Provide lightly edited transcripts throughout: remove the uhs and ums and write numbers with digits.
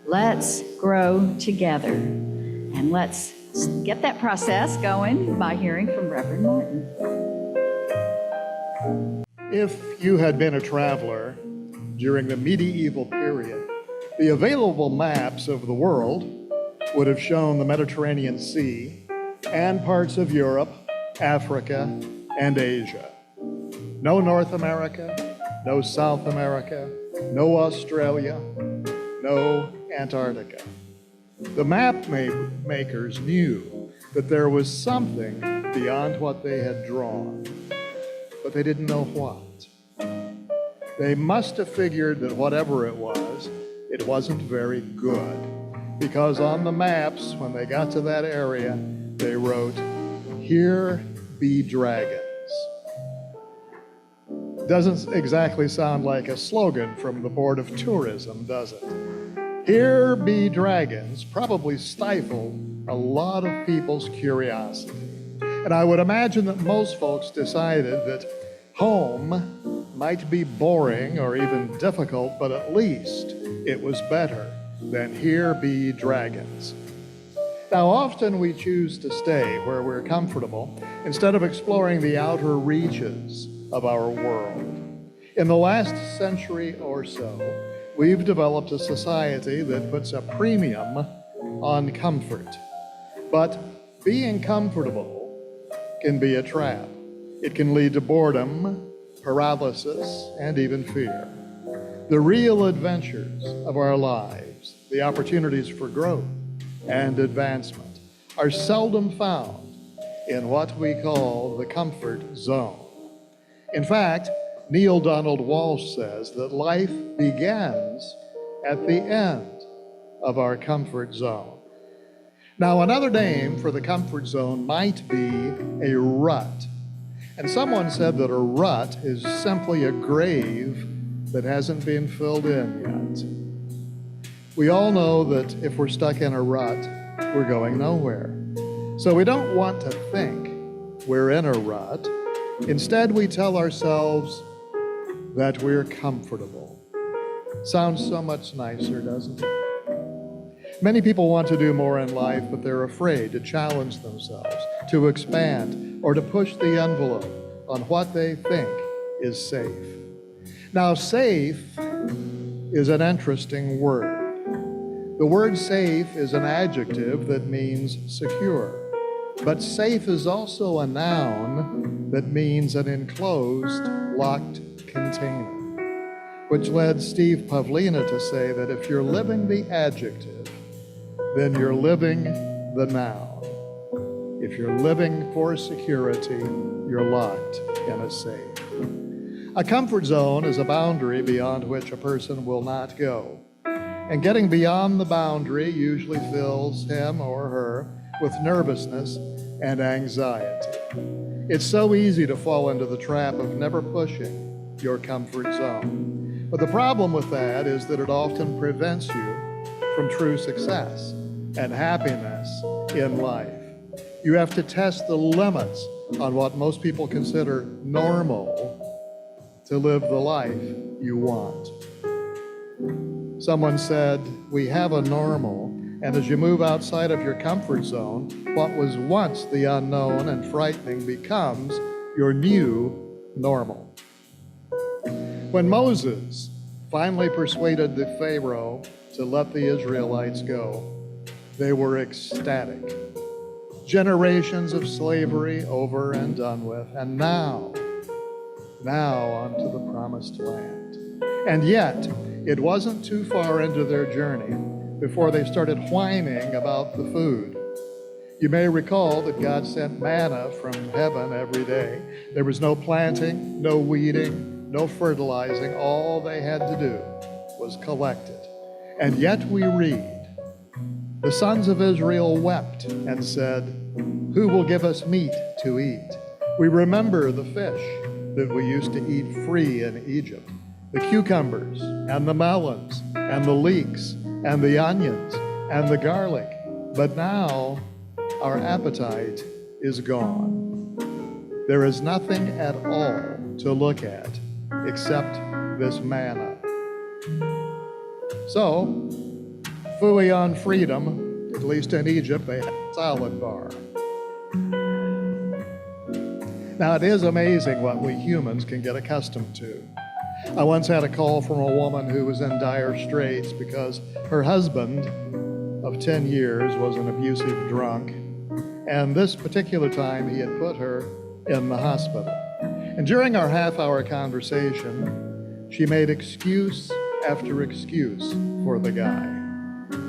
Let's grow together. And let's get that process going by hearing from Reverend Martin. If you had been a traveler during the medieval period, the available maps of the world would have shown the Mediterranean Sea and parts of Europe, Africa, and Asia. No North America, no South America, no Australia, no Antarctica. The map makers knew that there was something beyond what they had drawn, but they didn't know what. They must have figured that whatever it wasn't very good, because on the maps, when they got to that area, they wrote, "Here be dragons." Doesn't exactly sound like a slogan from the Board of Tourism, does it? "Here be dragons" probably stifled a lot of people's curiosity. And I would imagine that most folks decided that home might be boring or even difficult, but at least it was better than "Here be dragons." Now, often we choose to stay where we're comfortable instead of exploring the outer reaches of our world. In the last century or so, we've developed a society that puts a premium on comfort. But being comfortable can be a trap. It can lead to boredom, paralysis, and even fear. The real adventures of our lives, the opportunities for growth and advancement, are seldom found in what we call the comfort zone. In fact, Neale Walsch says that life begins at the end of our comfort zone. Now, another name for the comfort zone might be a rut. And someone said that a rut is simply a grave that hasn't been filled in yet. We all know that if we're stuck in a rut, we're going nowhere. So we don't want to think we're in a rut. Instead, we tell ourselves that we're comfortable. Sounds so much nicer, doesn't it? Many people want to do more in life, but they're afraid to challenge themselves, to expand, or to push the envelope on what they think is safe. Now, safe is an interesting word. The word safe is an adjective that means secure. But safe is also a noun that means an enclosed, locked container, which led Steve Pavlina to say that if you're living the adjective, then you're living the noun. If you're living for security, you're locked in a safe. A comfort zone is a boundary beyond which a person will not go. And getting beyond the boundary usually fills him or her with nervousness and anxiety. It's so easy to fall into the trap of never pushing your comfort zone. But the problem with that is that it often prevents you from true success and happiness in life. You have to test the limits on what most people consider normal to live the life you want. Someone said, "We have a normal, and as you move outside of your comfort zone, what was once the unknown and frightening becomes your new normal." When Moses finally persuaded the Pharaoh to let the Israelites go, they were ecstatic. Generations of slavery over and done with, and now onto the promised land. And yet, it wasn't too far into their journey before they started whining about the food. You may recall that God sent manna from heaven every day. There was no planting, no weeding, no fertilizing. All they had to do was collect it. And yet we read, the sons of Israel wept and said, "Who will give us meat to eat?" We remember the fish that we used to eat free in Egypt, the cucumbers and the melons and the leeks and the onions and the garlic. But now our appetite is gone. There is nothing at all to look at except this manna. So, Phooey on freedom, at least in Egypt, they had a salad bar. Now, it is amazing what we humans can get accustomed to. I once had a call from a woman who was in dire straits because her husband of 10 years was an abusive drunk, and this particular time he had put her in the hospital. And during our half-hour conversation, she made excuse after excuse for the guy.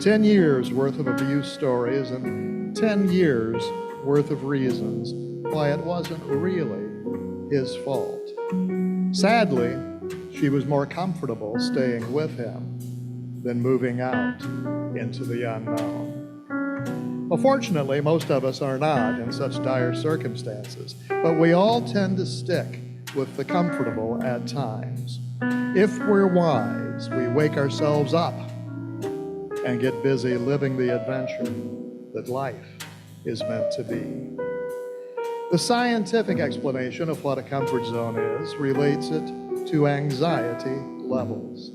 10 years worth of abuse stories and 10 years worth of reasons why it wasn't really his fault. Sadly, she was more comfortable staying with him than moving out into the unknown. Well, fortunately, most of us are not in such dire circumstances, but we all tend to stick with the comfortable at times. If we're wise, we wake ourselves up and get busy living the adventure that life is meant to be. The scientific explanation of what a comfort zone is relates it to anxiety levels.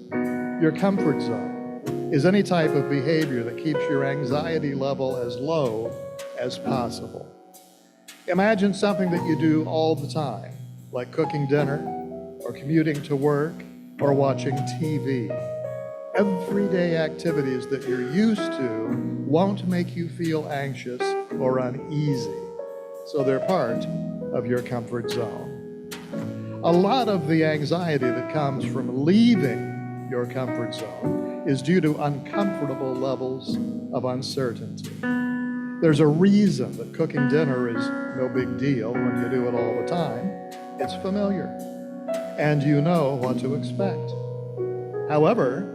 Your comfort zone is any type of behavior that keeps your anxiety level as low as possible. Imagine something that you do all the time, like cooking dinner, or commuting to work, or watching TV. Everyday activities that you're used to won't make you feel anxious or uneasy, so they're part of your comfort zone. A lot of the anxiety that comes from leaving your comfort zone is due to uncomfortable levels of uncertainty. There's a reason that cooking dinner is no big deal when you do it all the time. It's familiar, and you know what to expect. However,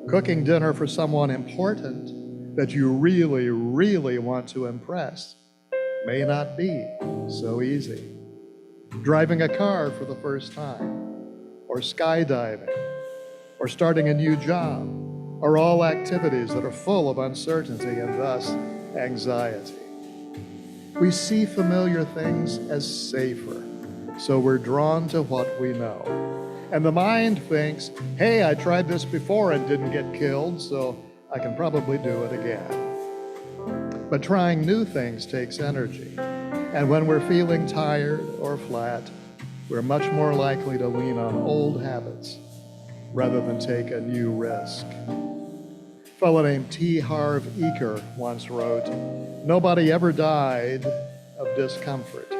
cooking dinner for someone important that you really, really want to impress may not be so easy. Driving a car for the first time, or skydiving, or starting a new job, are all activities that are full of uncertainty and thus anxiety. We see familiar things as safer, so we're drawn to what we know. And the mind thinks, hey, I tried this before and didn't get killed, so I can probably do it again. But trying new things takes energy. And when we're feeling tired or flat, we're much more likely to lean on old habits rather than take a new risk. A fellow named T. Harv Eker once wrote, "Nobody ever died of discomfort,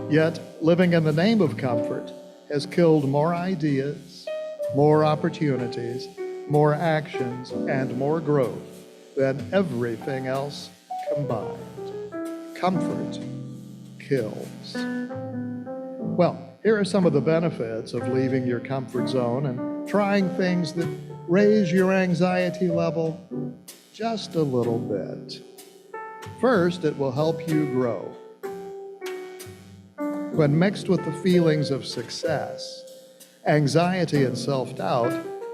yet living in the name of comfort has killed more ideas, more opportunities, more actions, and more growth than everything else combined." Comfort kills. Well, here are some of the benefits of leaving your comfort zone and trying things that raise your anxiety level just a little bit. First, it will help you grow. When mixed with the feelings of success, anxiety and self-doubt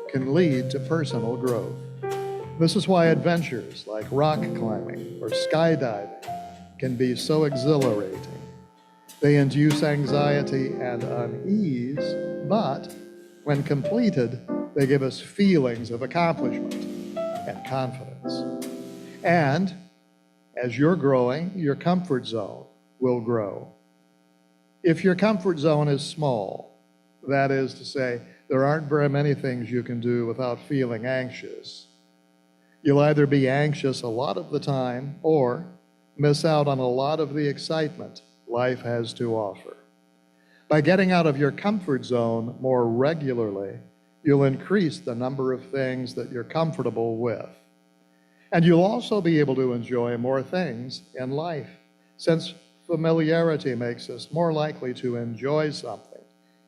can lead to personal growth. This is why adventures like rock climbing or skydiving can be so exhilarating. They induce anxiety and unease, but when completed, they give us feelings of accomplishment and confidence. And as you're growing, your comfort zone will grow. If your comfort zone is small, that is to say, there aren't very many things you can do without feeling anxious, you'll either be anxious a lot of the time or miss out on a lot of the excitement life has to offer. By getting out of your comfort zone more regularly, you'll increase the number of things that you're comfortable with. And you'll also be able to enjoy more things in life, since familiarity makes us more likely to enjoy something,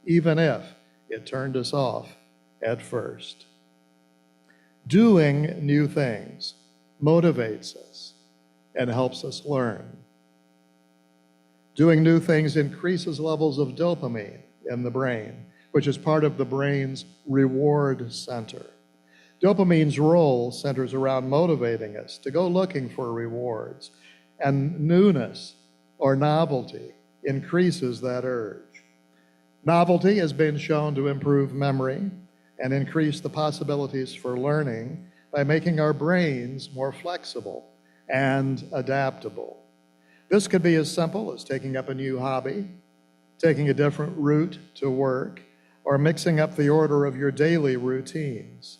even if it turned us off at first. Doing new things motivates us and helps us learn. Doing new things increases levels of dopamine in the brain, which is part of the brain's reward center. Dopamine's role centers around motivating us to go looking for rewards, and newness or novelty increases that urge. Novelty has been shown to improve memory and increase the possibilities for learning by making our brains more flexible and adaptable. This could be as simple as taking up a new hobby, taking a different route to work, or mixing up the order of your daily routines.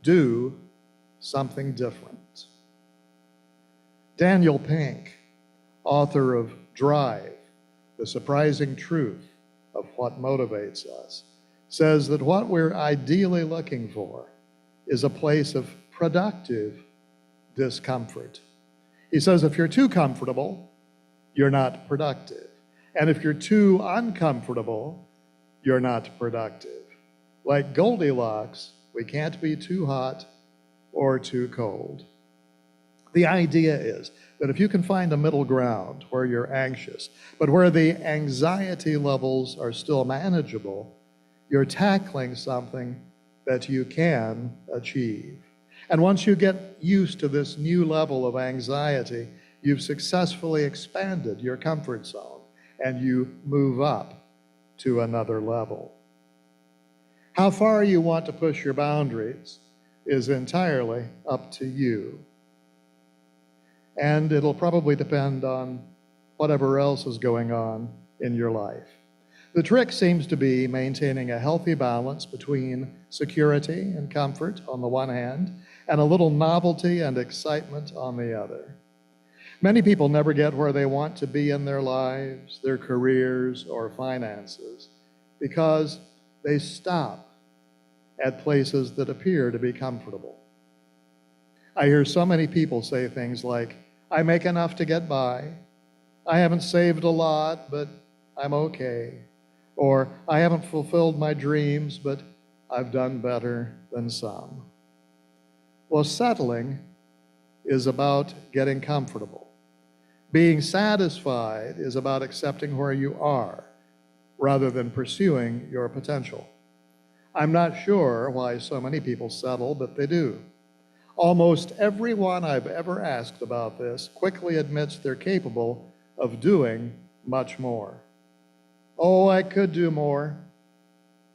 Do something different. Daniel Pink, author of Drive, The Surprising Truth of What Motivates Us, says that what we're ideally looking for is a place of productive discomfort. He says if you're too comfortable, you're not productive. And if you're too uncomfortable, you're not productive. Like Goldilocks, we can't be too hot or too cold. The idea is that if you can find a middle ground where you're anxious, but where the anxiety levels are still manageable, you're tackling something that you can achieve. And once you get used to this new level of anxiety, you've successfully expanded your comfort zone and you move up to another level. How far you want to push your boundaries is entirely up to you. And it'll probably depend on whatever else is going on in your life. The trick seems to be maintaining a healthy balance between security and comfort on the one hand, and a little novelty and excitement on the other. Many people never get where they want to be in their lives, their careers, or finances because they stop at places that appear to be comfortable. I hear so many people say things like, I make enough to get by, I haven't saved a lot, but I'm okay, or I haven't fulfilled my dreams, but I've done better than some. Well, settling is about getting comfortable. Being satisfied is about accepting where you are rather than pursuing your potential. I'm not sure why so many people settle, but they do. Almost everyone I've ever asked about this quickly admits they're capable of doing much more. Oh, I could do more,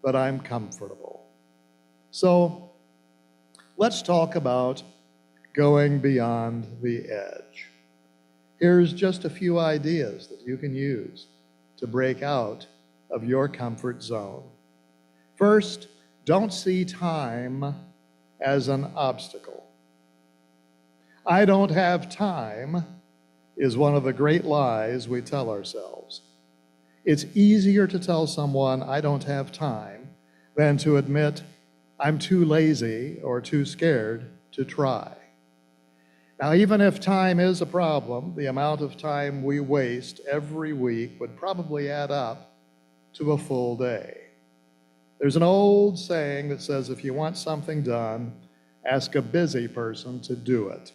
but I'm comfortable. So let's talk about going beyond the edge. Here's just a few ideas that you can use to break out of your comfort zone. First, don't see time as an obstacle. I don't have time is one of the great lies we tell ourselves. It's easier to tell someone I don't have time than to admit I'm too lazy or too scared to try. Now, even if time is a problem, the amount of time we waste every week would probably add up to a full day. There's an old saying that says if you want something done, ask a busy person to do it.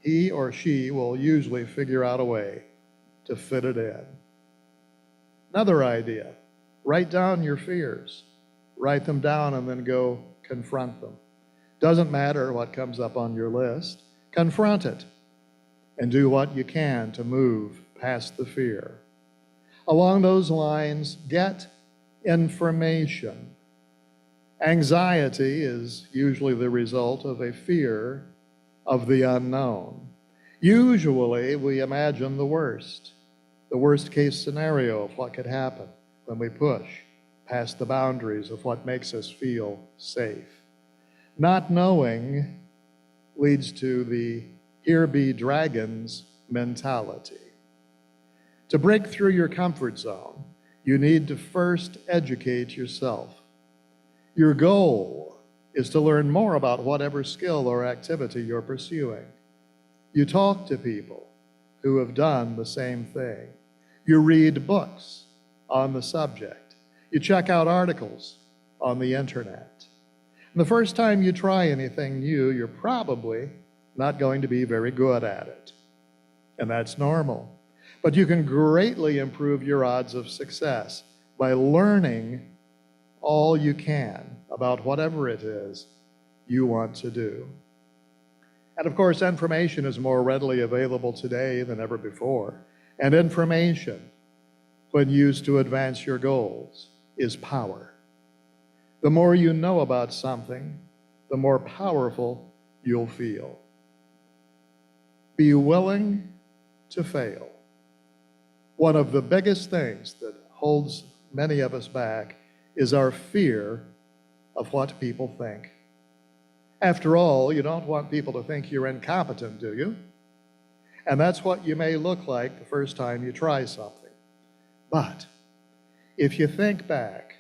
He or she will usually figure out a way to fit it in. Another idea, write down your fears. Write them down and then go confront them. Doesn't matter what comes up on your list. Confront it and do what you can to move past the fear. Along those lines, get information. Anxiety is usually the result of a fear of the unknown. Usually, we imagine the worst case scenario of what could happen when we push past the boundaries of what makes us feel safe. Not knowing leads to the here be dragons mentality. To break through your comfort zone, you need to first educate yourself. Your goal is to learn more about whatever skill or activity you're pursuing. You talk to people who have done the same thing. You read books on the subject. You check out articles on the internet. And the first time you try anything new, you're probably not going to be very good at it. And that's normal. But you can greatly improve your odds of success by learning all you can about whatever it is you want to do. And of course, information is more readily available today than ever before. And information, when used to advance your goals, is power. The more you know about something, the more powerful you'll feel. Be willing to fail. One of the biggest things that holds many of us back is our fear of what people think. After all, you don't want people to think you're incompetent, do you? And that's what you may look like the first time you try something. But if you think back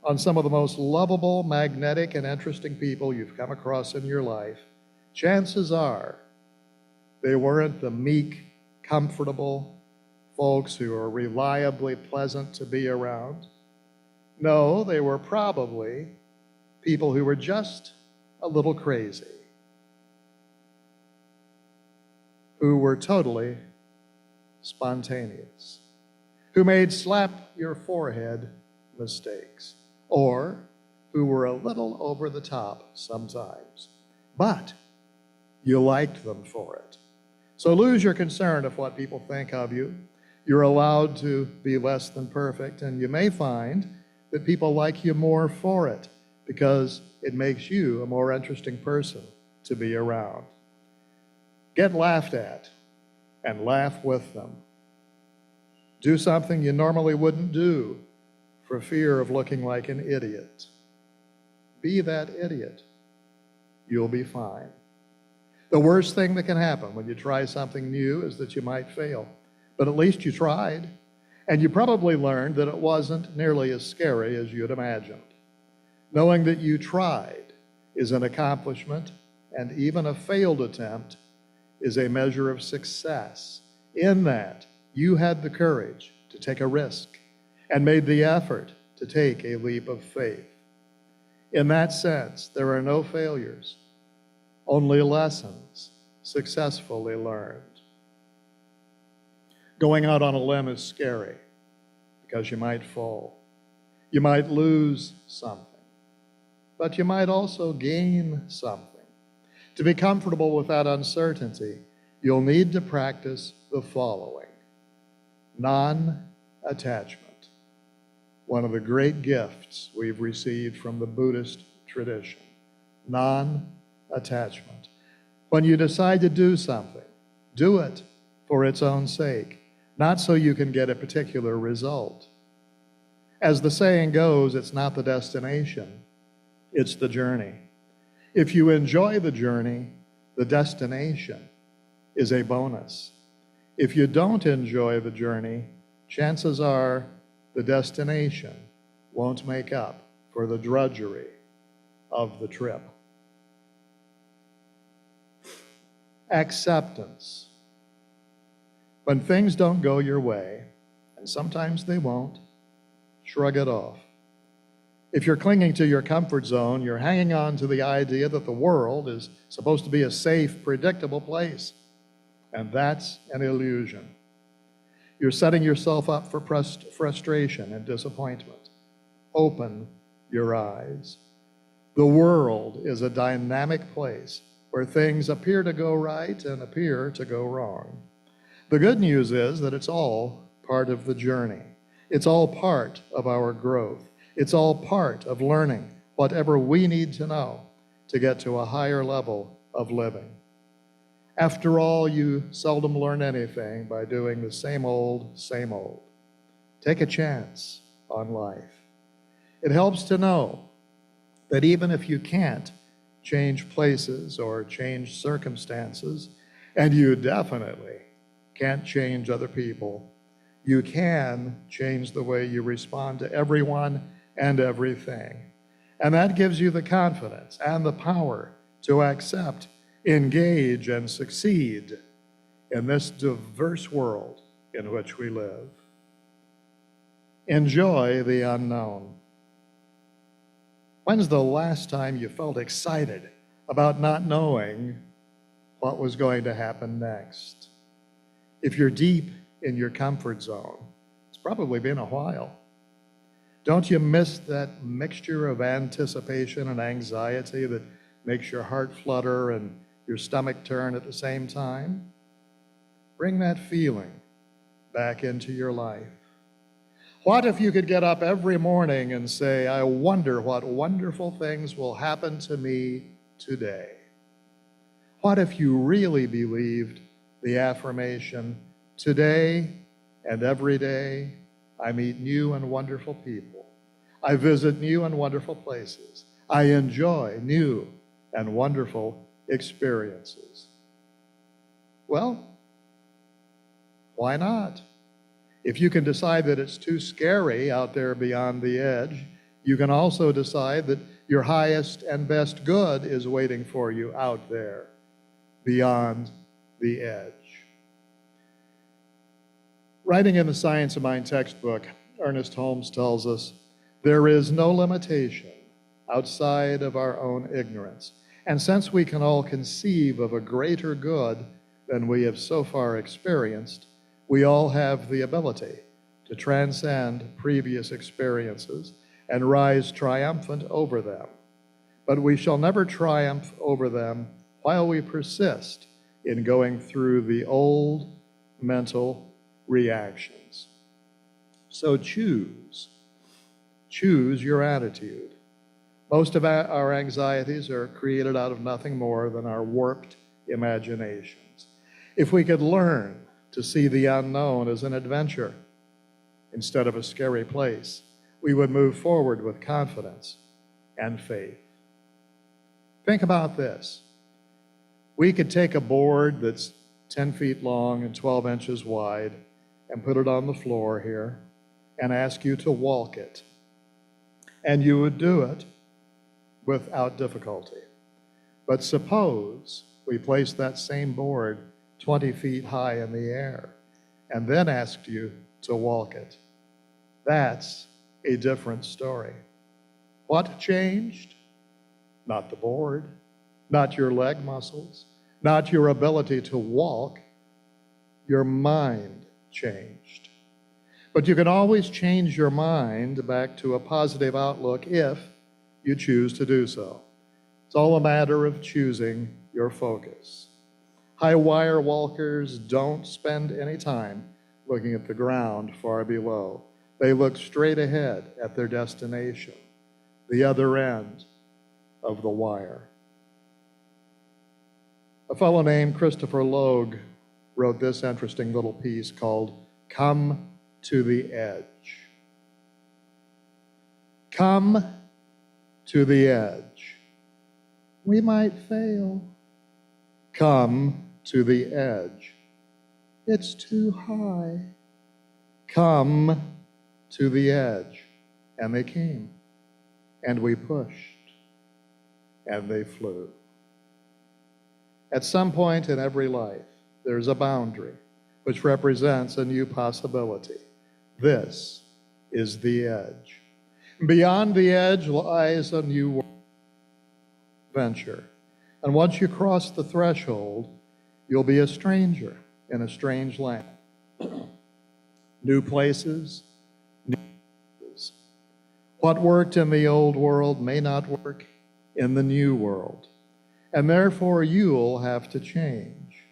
on some of the most lovable, magnetic, and interesting people you've come across in your life, chances are they weren't the meek, comfortable folks who are reliably pleasant to be around. No, they were probably people who were just a little crazy, who were totally spontaneous, who made slap-your-forehead mistakes, or who were a little over the top sometimes. But you liked them for it. So lose your concern of what people think of you. You're allowed to be less than perfect, and you may find that people like you more for it because it makes you a more interesting person to be around. Get laughed at and laugh with them. Do something you normally wouldn't do for fear of looking like an idiot. Be that idiot. You'll be fine. The worst thing that can happen when you try something new is that you might fail. But at least you tried, and you probably learned that it wasn't nearly as scary as you'd imagined. Knowing that you tried is an accomplishment, and even a failed attempt is a measure of success, in that you had the courage to take a risk and made the effort to take a leap of faith. In that sense, there are no failures, only lessons successfully learned. Going out on a limb is scary because you might fall. You might lose something, but you might also gain something. To be comfortable with that uncertainty, you'll need to practice the following: non-attachment. One of the great gifts we've received from the Buddhist tradition. Non-attachment. When you decide to do something, do it for its own sake, not so you can get a particular result. As the saying goes, it's not the destination, it's the journey. If you enjoy the journey, the destination is a bonus. If you don't enjoy the journey, chances are the destination won't make up for the drudgery of the trip. Acceptance. When things don't go your way, and sometimes they won't, shrug it off. If you're clinging to your comfort zone, you're hanging on to the idea that the world is supposed to be a safe, predictable place. And that's an illusion. You're setting yourself up for frustration and disappointment. Open your eyes. The world is a dynamic place where things appear to go right and appear to go wrong. The good news is that it's all part of the journey. It's all part of our growth. It's all part of learning whatever we need to know to get to a higher level of living. After all, you seldom learn anything by doing the same old, same old. Take a chance on life. It helps to know that even if you can't change places or change circumstances, and you definitely can't change other people, you can change the way you respond to everyone and everything. And that gives you the confidence and the power to accept, engage, and succeed in this diverse world in which we live. Enjoy the unknown. When's the last time you felt excited about not knowing what was going to happen next? If you're deep in your comfort zone, it's probably been a while. Don't you miss that mixture of anticipation and anxiety that makes your heart flutter and your stomach turn at the same time? Bring that feeling back into your life. What if you could get up every morning and say, I wonder what wonderful things will happen to me today? What if you really believed the affirmation, today and every day I meet new and wonderful people. I visit new and wonderful places. I enjoy new and wonderful experiences. Well, why not? If you can decide that it's too scary out there beyond the edge, you can also decide that your highest and best good is waiting for you out there beyond the edge. Writing in the Science of Mind textbook, Ernest Holmes tells us, there is no limitation outside of our own ignorance. And since we can all conceive of a greater good than we have so far experienced, we all have the ability to transcend previous experiences and rise triumphant over them. But we shall never triumph over them while we persist in going through the old mental reactions. So choose your attitude. Most of our anxieties are created out of nothing more than our warped imaginations. If we could learn to see the unknown as an adventure instead of a scary place, we would move forward with confidence and faith. Think about this. We could take a board that's 10 feet long and 12 inches wide and put it on the floor here and ask you to walk it. And you would do it without difficulty. But suppose we placed that same board 20 feet high in the air and then asked you to walk it. That's a different story. What changed? Not the board, not your leg muscles, not your ability to walk. Your mind changed. But you can always change your mind back to a positive outlook if you choose to do so. It's all a matter of choosing your focus. High wire walkers don't spend any time looking at the ground far below. They look straight ahead at their destination, the other end of the wire. A fellow named Christopher Logue wrote this interesting little piece called Come to the Edge. Come to the edge. We might fail. Come to the edge. It's too high. Come to the edge. And they came. And we pushed. And they flew. At some point in every life, there's a boundary which represents a new possibility. This is the edge. Beyond the edge lies a new adventure. And once you cross the threshold, you'll be a stranger in a strange land. New places, new places. What worked in the old world may not work in the new world. And therefore, you'll have to change.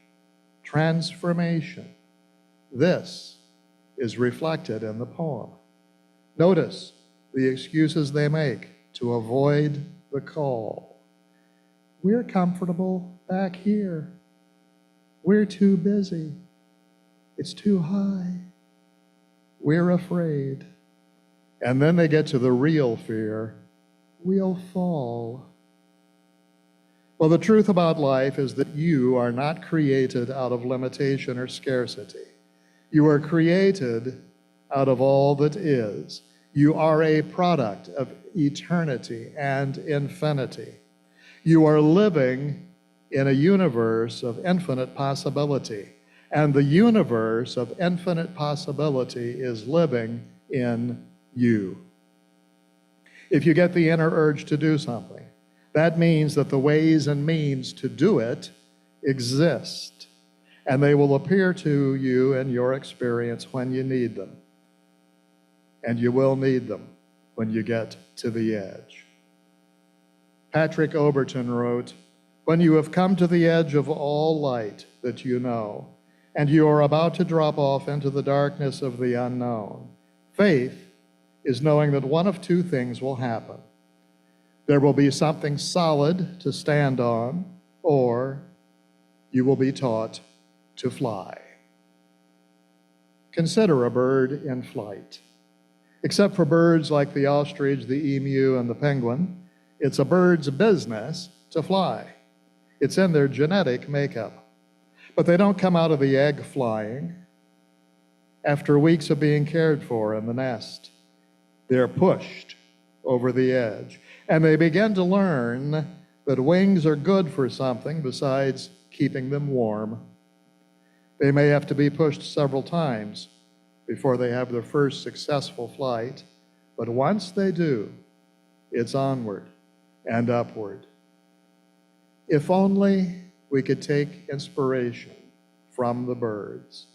Transformation. This is reflected in the poem. Notice the excuses they make to avoid the call. We're comfortable back here. We're too busy. It's too high. We're afraid. And then they get to the real fear. We'll fall. Well, the truth about life is that you are not created out of limitation or scarcity. You are created out of all that is. You are a product of eternity and infinity. You are living in a universe of infinite possibility, and the universe of infinite possibility is living in you. If you get the inner urge to do something, that means that the ways and means to do it exist, and they will appear to you in your experience when you need them. And you will need them when you get to the edge. Patrick Overton wrote, when you have come to the edge of all light that you know, and you are about to drop off into the darkness of the unknown, faith is knowing that one of two things will happen. There will be something solid to stand on, or you will be taught to fly. Consider a bird in flight. Except for birds like the ostrich, the emu, and the penguin, it's a bird's business to fly. It's in their genetic makeup. But they don't come out of the egg flying. After weeks of being cared for in the nest, they're pushed over the edge, and they begin to learn that wings are good for something besides keeping them warm. They may have to be pushed several times before they have their first successful flight, but once they do, it's onward and upward. If only we could take inspiration from the birds.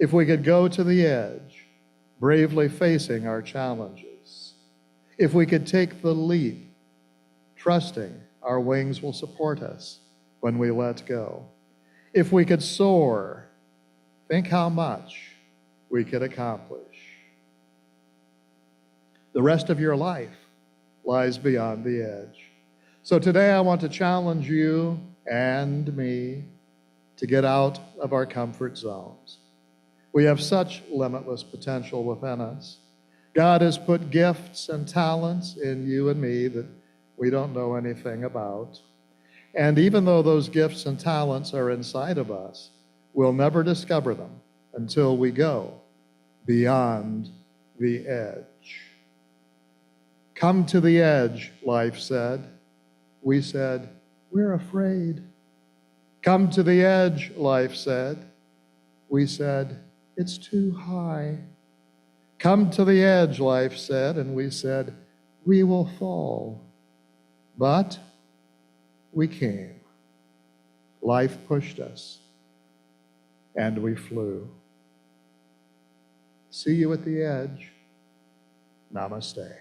If we could go to the edge, bravely facing our challenges. If we could take the leap, trusting our wings will support us when we let go. If we could soar, think how much we could accomplish. The rest of your life lies beyond the edge. So today I want to challenge you and me to get out of our comfort zones. We have such limitless potential within us. God has put gifts and talents in you and me that we don't know anything about. And even though those gifts and talents are inside of us, we'll never discover them until we go beyond the edge. Come to the edge, life said. We said, we're afraid. Come to the edge, life said. We said, it's too high. Come to the edge, life said, and we said, we will fall. But we came. Life pushed us, and we flew. See you at the edge. Namaste.